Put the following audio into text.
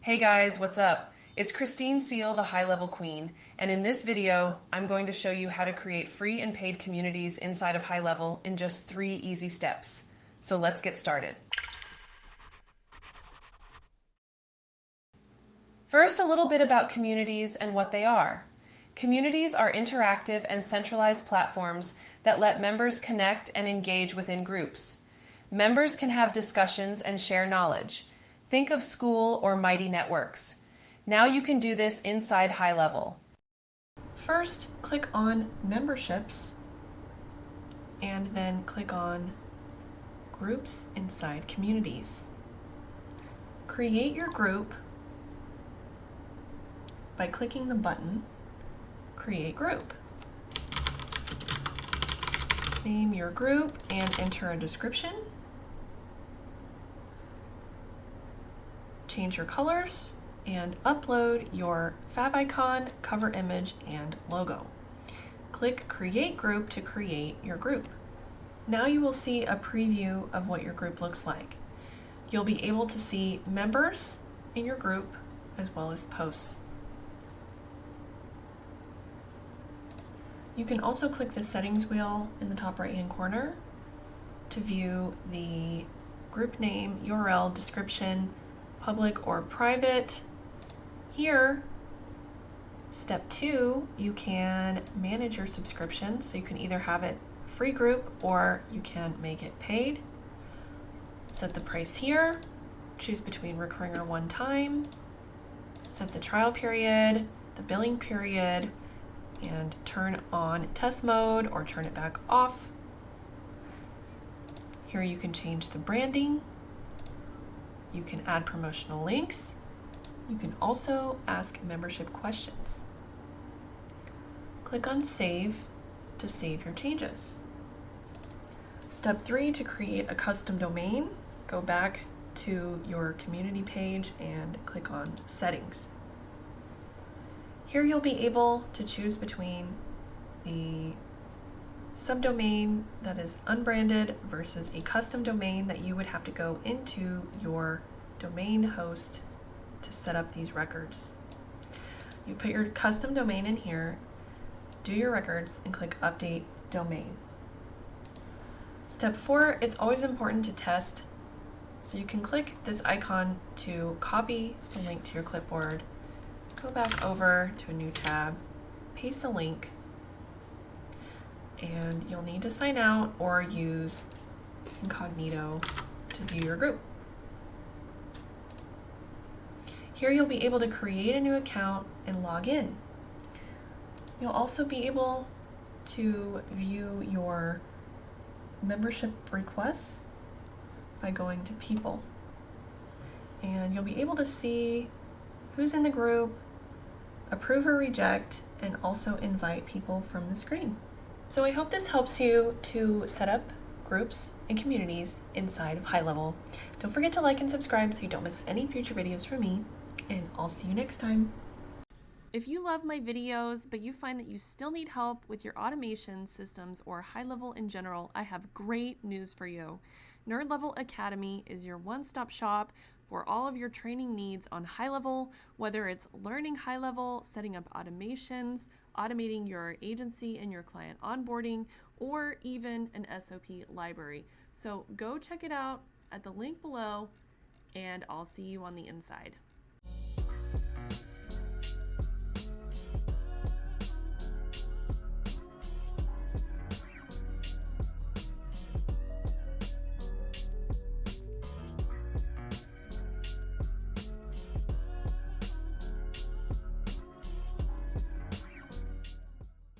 Hey guys, what's up? It's Christine Seal, the High Level Queen, and in this video, I'm going to show you how to create free and paid communities inside of High Level in just 3 easy steps. So let's get started. First, a little bit about communities and what they are. Communities are interactive and centralized platforms that let members connect and engage within groups. Members can have discussions and share knowledge. Think of school or Mighty Networks. Now you can do this inside High Level. First, click on Memberships and then click on Groups inside Communities. Create your group by clicking the button Create Group. Name your group and enter a description. Change your colors and upload your favicon, cover image, and logo. Click Create Group to create your group. Now you will see a preview of what your group looks like. You'll be able to see members in your group as well as posts. You can also click the settings wheel in the top right-hand corner to view the group name, URL, description, public or private. Here, step 2, you can manage your subscription, so you can either have it free group or you can make it paid. Set the price here, choose between recurring or one time, set the trial period, the billing period, and turn on test mode or turn it back off. Here you can change the branding. You can add promotional links. You can also ask membership questions. Click on Save to save your changes. Step 3, to create a custom domain, go back to your community page and click on Settings. Here you'll be able to choose between the subdomain that is unbranded versus a custom domain that you would have to go into your domain host to set up these records. You put your custom domain in here, do your records, and click Update Domain. Step 4, it's always important to test, so you can click this icon to copy the link to your clipboard, go back over to a new tab, paste a link, and you'll need to sign out or use incognito to view your group. Here you'll be able to create a new account and log in. You'll also be able to view your membership requests by going to People. And you'll be able to see who's in the group, approve or reject, and also invite people from the screen. So I hope this helps you to set up groups and communities inside of High Level. Don't forget to like and subscribe so you don't miss any future videos from me, and I'll see you next time. If you love my videos, but you find that you still need help with your automation systems or High Level in general, I have great news for you. Nerd Level Academy is your one-stop shop for all of your training needs on High Level, whether it's learning High Level, setting up automations, automating your agency and your client onboarding, or even an SOP library. So go check it out at the link below, and I'll see you on the inside.